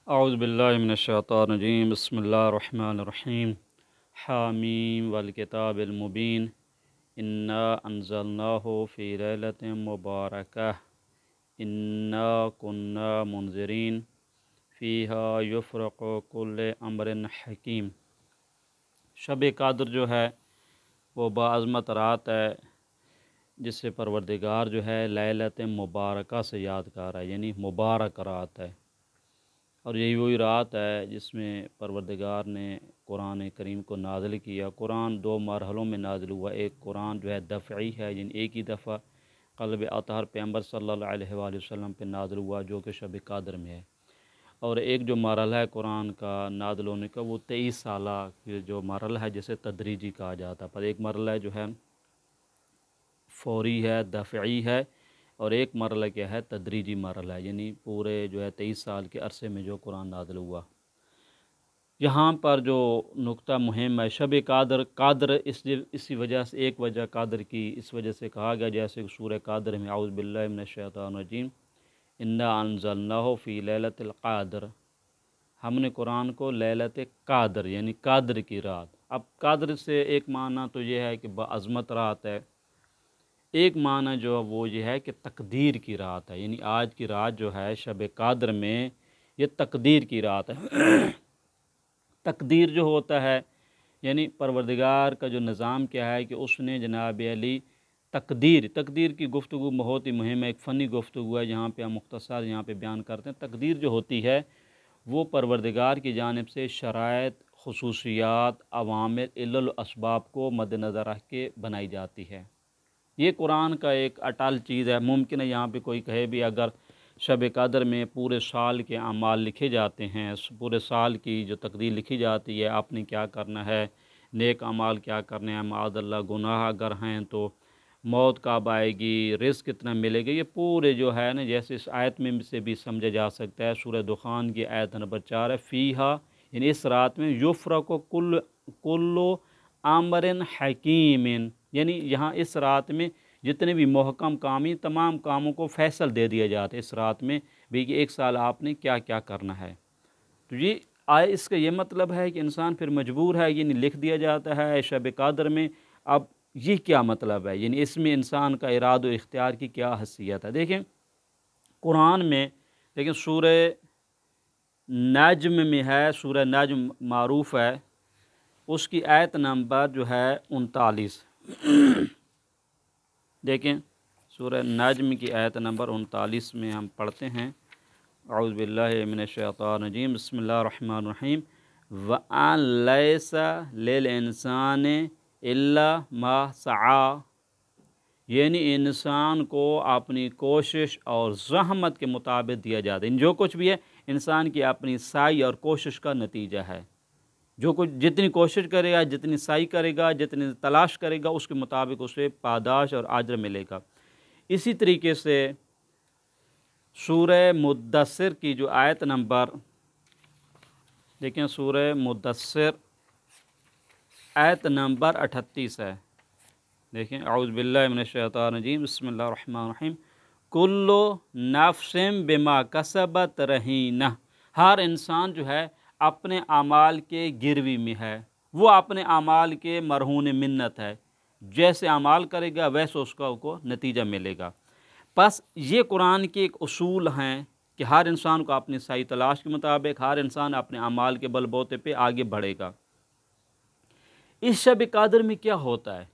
اعوذ باللہ من الشیطان الرجیم بسم اللہ الرحمن الرحیم حامیم والکتاب المبین انا انزلناہ فی لیلۃ مبارکہ انا کنا منذرین فیہا یفرق کل امر حکیم۔ شب قدر جو ہے وہ باعظمت رات ہے جس سے پروردگار جو ہے لیلۃ مبارکہ سے یاد کر رہا ہے، یعنی مبارک رات ہے، اور یہی وہی رات ہے جس میں پروردگار نے قرآن کریم کو نازل کیا۔ قرآن دو مرحلوں میں نازل ہوا، ایک قرآن جو ہے دفعی ہے، یعنی ایک ہی دفعہ قلب اطہر پیغمبر صلی اللہ علیہ وآلہ وسلم پہ نازل ہوا جو کہ شب قدر میں ہے، اور ایک جو مرحلہ ہے قرآن کا نازل ہونے کا وہ 23 سالہ جو مرحلہ ہے جسے تدریجی کہا جاتا ہے۔ پر ایک مرحلہ جو ہے فوری ہے، دفعی ہے، اور ایک مرحلہ کیا ہے تدریجی مرحلہ ہے، یعنی پورے جو ہے 23 سال کے عرصے میں جو قرآن نازل ہوا۔ یہاں پر جو نقطہ مہم ہے شب قدر اسی وجہ سے، ایک وجہ قدر کی اس وجہ سے کہا گیا، جیسے سورہ قدر میں اعوذ باللہ من الشیطان الرجیم انا انزلناہ فی لیلۃ القدر، ہم نے قرآن کو لیلۃ قدر یعنی قدر کی رات۔ اب قدر سے ایک معنی تو یہ ہے کہ بعظمت رات ہے، ایک معنی جو وہ یہ ہے کہ تقدیر کی رات ہے، یعنی آج کی رات جو ہے شب قدر میں یہ تقدیر کی رات ہے۔ تقدیر جو ہوتا ہے یعنی پروردگار کا جو نظام کیا ہے کہ اس نے جناب علی تقدیر کی گفتگو بہت ہی مہم ہے، ایک فنی گفتگو ہے جہاں پہ ہم مختصر یہاں پہ بیان کرتے ہیں۔ تقدیر جو ہوتی ہے وہ پروردگار کی جانب سے شرائط، خصوصیات، عوامل، علل و اسباب کو مد نظر رکھ کے بنائی جاتی ہے۔ یہ قرآن کا ایک اٹل چیز ہے۔ ممکن ہے یہاں پہ کوئی کہے بھی اگر شب قدر میں پورے سال کے اعمال لکھے جاتے ہیں، پورے سال کی جو تقدیر لکھی جاتی ہے، آپ نے کیا کرنا ہے، نیک اعمال کیا کرنے ہیں، معاذ اللہ گناہ اگر ہیں تو موت کب آئے گی، رزق کتنا ملے گا، یہ پورے جو ہے نا جیسے اس آیت میں سے بھی سمجھا جا سکتا ہے۔ سورہ دخان کی آیت نمبر 4 ہے، فیہا یعنی اس رات میں یفرق کل امر حکیم، یعنی یہاں اس رات میں جتنے بھی محکم کامی تمام کاموں کو فیصل دے دیا جاتا ہے اس رات میں بھی کہ ایک سال آپ نے کیا کیا کرنا ہے۔ تو یہ اس کا یہ مطلب ہے کہ انسان پھر مجبور ہے، یعنی لکھ دیا جاتا ہے شب قدر میں۔ اب یہ کیا مطلب ہے، یعنی اس میں انسان کا ارادہ و اختیار کی کیا حیثیت ہے؟ دیکھیں قرآن میں لیکن سورہ نجم میں ہے، سورہ نجم معروف ہے، اس کی آیت نمبر جو ہے 39، دیکھیں سورہ نجم کی آیت نمبر 39 میں ہم پڑھتے ہیں، اعوذ باللہ من الشیطان الرجیم بسم اللہ الرحمن الرحیم وَأَن لَيْسَ لِلْإِنسَانِ إِلَّا مَا سَعَى، یعنی انسان کو اپنی کوشش اور زحمت کے مطابق دیا جاتا ہے، جو کچھ بھی ہے انسان کی اپنی سعی اور کوشش کا نتیجہ ہے۔ جو کچھ جتنی کوشش کرے گا، جتنی سعی کرے گا، جتنی تلاش کرے گا، اس کے مطابق اسے پاداش اور اجر ملے گا۔ اسی طریقے سے سورہ مدثر کی جو آیت نمبر دیکھیں، سورہ مدثر آیت نمبر 38 ہے، دیکھیں اعوذ باللہ من الشیطان الرجیم بسم اللہ الرحمن الرحیم کل نفس بما کسبت رہینہ، ہر انسان جو ہے اپنے اعمال کے گروی میں ہے، وہ اپنے اعمال کے مرہون منت ہے، جیسے اعمال کرے گا ویسے اس کو نتیجہ ملے گا۔ پس یہ قرآن کے ایک اصول ہیں کہ ہر انسان کو اپنی سعی تلاش کے مطابق ہر انسان اپنے اعمال کے بل بوتے پہ آگے بڑھے گا۔ اس شب قدر میں کیا ہوتا ہے؟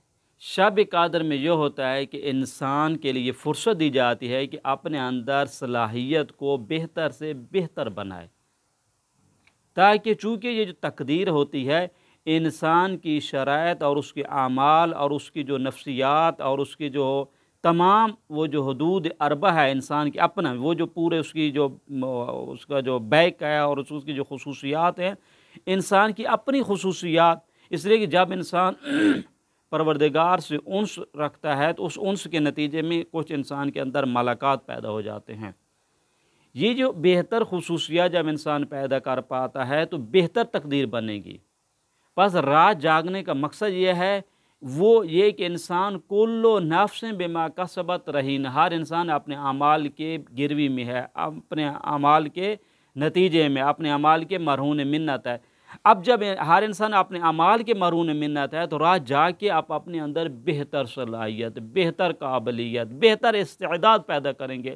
شب قدر میں یہ ہوتا ہے کہ انسان کے لیے فرصت دی جاتی ہے کہ اپنے اندر صلاحیت کو بہتر سے بہتر بنائے، تاکہ چونکہ یہ جو تقدیر ہوتی ہے انسان کی شرائط اور اس کے اعمال اور اس کی جو نفسیات اور اس کی جو تمام وہ جو حدود اربع ہے انسان کی اپنا، وہ جو پورے اس کی جو اس کا جو بیک ہے اور اس کی جو خصوصیات ہیں انسان کی اپنی خصوصیات، اس لیے کہ جب انسان پروردگار سے انس رکھتا ہے تو اس انس کے نتیجے میں کچھ انسان کے اندر ملکات پیدا ہو جاتے ہیں۔ یہ جو بہتر خصوصیات جب انسان پیدا کر پاتا ہے تو بہتر تقدیر بنے گی۔ بس رات جاگنے کا مقصد یہ ہے، وہ یہ کہ انسان کل نفس بما کسبت رہین، ہر انسان اپنے اعمال کے گروی میں ہے، اپنے اعمال کے نتیجے میں اپنے اعمال کے مرہون منت ہے۔ اب جب ہر انسان اپنے اعمال کے مرہون منت ہے تو رات جا کے آپ اپنے اندر بہتر صلاحیت، بہتر قابلیت، بہتر استعداد پیدا کریں گے۔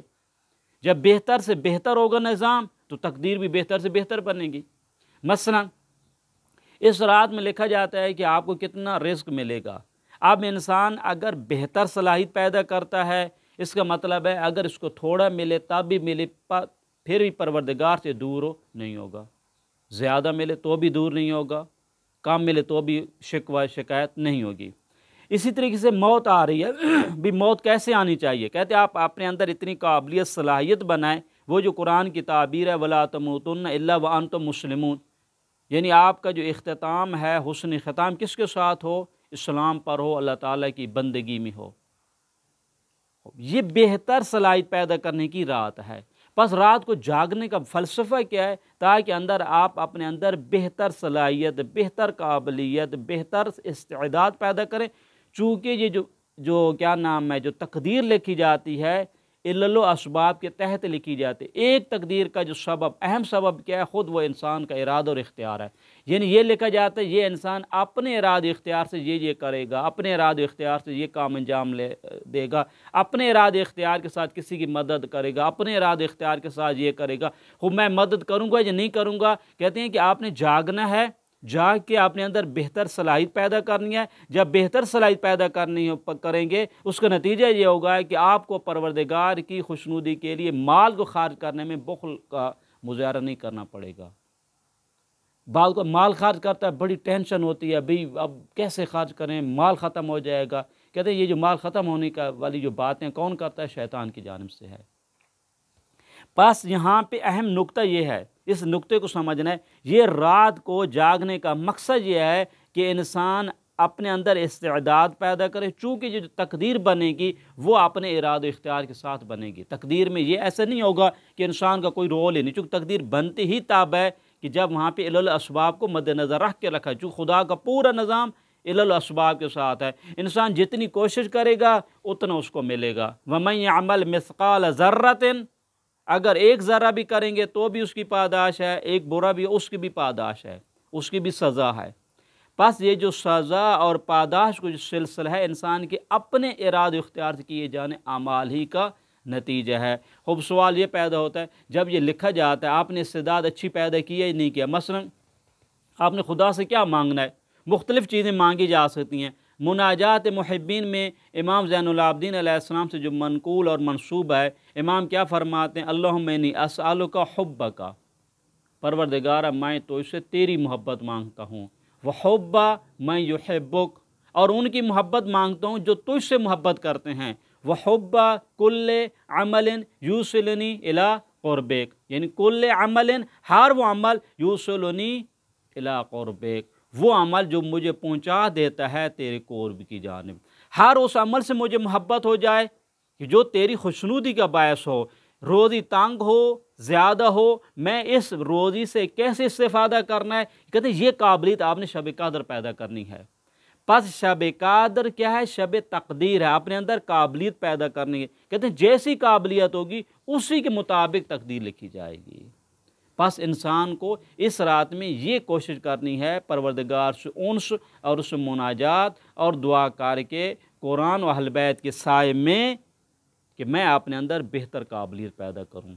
جب بہتر سے بہتر ہوگا نظام تو تقدیر بھی بہتر سے بہتر بنے گی۔ مثلا اس رات میں لکھا جاتا ہے کہ آپ کو کتنا رزق ملے گا۔ اب انسان اگر بہتر صلاحیت پیدا کرتا ہے، اس کا مطلب ہے اگر اس کو تھوڑا ملے تب بھی ملے، پھر بھی پروردگار سے دور نہیں ہوگا۔ زیادہ ملے تو بھی دور نہیں ہوگا، کم ملے تو بھی شکوہ شکایت نہیں ہوگی۔ اسی طریقے سے موت آ رہی ہے بھی موت کیسے آنی چاہیے؟ کہتے ہیں آپ اپنے اندر اتنی قابلیت صلاحیت بنائیں، وہ جو قرآن کی تعبیر ہے وَلَا تَمُوتُنَّ إِلَّا وَأَنْتُمْ مُسْلِمُونَ، یعنی آپ کا جو اختتام ہے حسن ختام کس کے ساتھ ہو؟ اسلام پر ہو، اللہ تعالیٰ کی بندگی میں ہو۔ یہ بہتر صلاحیت پیدا کرنے کی رات ہے۔ بس رات کو جاگنے کا فلسفہ کیا ہے؟ تاکہ اندر آپ اپنے اندر بہتر صلاحیت، بہتر قابلیت، بہتر استعداد پیدا کریں۔ چونکہ یہ جو کیا نام ہے، جو تقدیر لکھی جاتی ہے علل و اسباب کے تحت لکھی جاتی ہے۔ ایک تقدیر کا جو سبب، اہم سبب کیا ہے؟ خود وہ انسان کا ارادہ اور اختیار ہے۔ یعنی یہ لکھا جاتا ہے یہ انسان اپنے ارادہ اختیار سے یہ کرے گا، اپنے ارادہ اختیار سے یہ کام انجام دے گا، اپنے ارادہ اختیار کے ساتھ کسی کی مدد کرے گا، اپنے ارادہ اختیار کے ساتھ یہ کرے گا۔ میں مدد کروں گا یا نہیں کروں گا؟ کہتے ہیں کہ آپ نے جاگنا ہے، جاگ کے اپنے اندر بہتر صلاحیت پیدا کرنی ہے۔ جب بہتر صلاحیت پیدا کریں گے، اس کا نتیجہ یہ ہوگا کہ آپ کو پروردگار کی خوشنودی کے لیے مال کو خرچ کرنے میں بخل کا مظاہرہ نہیں کرنا پڑے گا۔ بعض کو مال خرچ کرتا ہے بڑی ٹینشن ہوتی ہے، بھئی اب کیسے خرچ کریں، مال ختم ہو جائے گا۔ کہتے ہیں یہ جو مال ختم ہونے والی جو باتیں کون کرتا ہے؟ شیطان کی جانب سے ہے۔ بس یہاں پہ اہم نقطہ یہ ہے، اس نقطے کو سمجھنا ہے، یہ رات کو جاگنے کا مقصد یہ ہے کہ انسان اپنے اندر استعداد پیدا کرے۔ چونکہ جو تقدیر بنے گی وہ اپنے ارادہ اختیار کے ساتھ بنے گی۔ تقدیر میں یہ ایسا نہیں ہوگا کہ انسان کا کوئی رول ہی نہیں، چونکہ تقدیر بنتی ہی تب ہے کہ جب وہاں پہ علل اسباب کو مد نظر رکھ کے رکھا ہے۔ چونکہ خدا کا پورا نظام علل اسباب کے ساتھ ہے، انسان جتنی کوشش کرے گا اتنا اس کو ملے گا۔ وَمَن يَعْمَلْ مِثْقَالَ ذَرَّةٍ، اگر ایک ذرہ بھی کریں گے تو بھی اس کی پاداش ہے، ایک برا بھی اس کی بھی پاداش ہے، اس کی بھی سزا ہے۔ بس یہ جو سزا اور پاداش کو جو سلسلہ ہے انسان کے اپنے ارادہ اختیار سے کیے جانے اعمال ہی کا نتیجہ ہے۔ خوب سوال یہ پیدا ہوتا ہے جب یہ لکھا جاتا ہے آپ نے استعداد اچھی پیدا کی ہے یا نہیں کیا؟ مثلا آپ نے خدا سے کیا مانگنا ہے؟ مختلف چیزیں مانگی جا سکتی ہیں۔ مناجات محبین میں امام زین العابدین علیہ السلام سے جو منقول اور منسوب ہے، امام کیا فرماتے ہیں؟ اللہم انی اسألک حبک، پروردگارہ میں تو اس سے تیری محبت مانگتا ہوں، وحب من یحبک، اور ان کی محبت مانگتا ہوں جو تجھ سے محبت کرتے ہیں، وحب کل عمل یوصلنی الی قربک، یعنی کل عمل، ہر وہ عمل یوصلنی الی قربک، وہ عمل جو مجھے پہنچا دیتا ہے تیرے قرب کی جانب۔ ہر اس عمل سے مجھے محبت ہو جائے کہ جو تیری خوشنودی کا باعث ہو۔ روزی تنگ ہو، زیادہ ہو، میں اس روزی سے کیسے استفادہ کرنا ہے؟ کہتے ہیں یہ قابلیت آپ نے شب قدر پیدا کرنی ہے۔ پس شب قدر کیا ہے؟ شب تقدیر ہے، اپنے اندر قابلیت پیدا کرنی ہے۔ کہتے ہیں جیسی قابلیت ہوگی اسی کے مطابق تقدیر لکھی جائے گی۔ بس انسان کو اس رات میں یہ کوشش کرنی ہے پروردگار سے انس اور اس سے مناجات اور دعا کر کے قرآن و اہل بیت کے سائے میں کہ میں اپنے اندر بہتر قابلیت پیدا کروں۔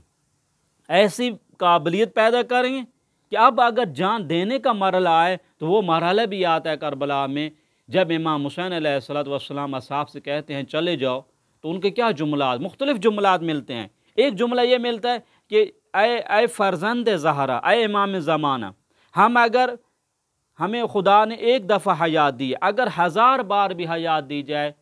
ایسی قابلیت پیدا کریں کہ اب اگر جان دینے کا مرحلہ آئے تو وہ مرحلہ بھی آتا ہے کربلا میں، جب امام حسین علیہ السلام اصحاب سے کہتے ہیں چلے جاؤ، تو ان کے کیا جملات، مختلف جملات ملتے ہیں۔ ایک جملہ یہ ملتا ہے کہ اے فرزند زہرا، اے امام زمانہ، ہمیں خدا نے ایک دفعہ حیات دی، اگر 1000 بار بھی حیات دی جائے،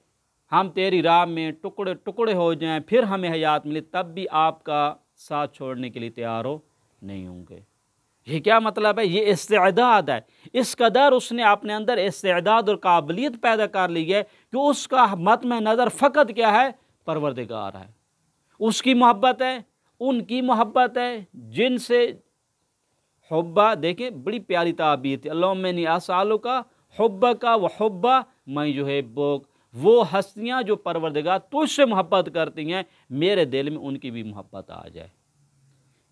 ہم تیری راہ میں ٹکڑے ٹکڑے ہو جائیں، پھر ہمیں حیات ملے، تب بھی آپ کا ساتھ چھوڑنے کے لیے تیار ہو نہیں ہوں گے۔ یہ کیا مطلب ہے؟ یہ استعداد ہے۔ اس قدر اس نے اپنے اندر استعداد اور قابلیت پیدا کر لی ہے کہ اس کا مطمع نظر فقط کیا ہے؟ پروردگار ہے، اس کی محبت ہے، ان کی محبت ہے جن سے حبہ، دیکھیں بڑی پیاری تعبیر تھی، اللہم انی اسألک حبک وحب من یحبک، وہ ہستیاں جو پروردگار تجھ سے محبت کرتی ہیں میرے دل میں ان کی بھی محبت آ جائے۔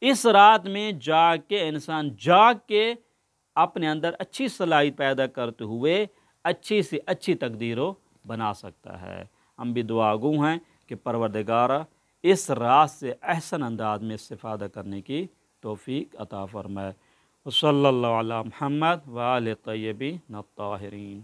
اس رات میں جاگ کے انسان اپنے اندر اچھی صلاحیت پیدا کرتے ہوئے اچھی سے اچھی تقدیروں بنا سکتا ہے۔ ہم بھی دعا گو ہیں کہ پروردگارہ اس رات سے احسن انداز میں استفادہ کرنے کی توفیق عطا فرمائے۔ وصلی اللہ علی محمد وآل طیبین الطاہرین۔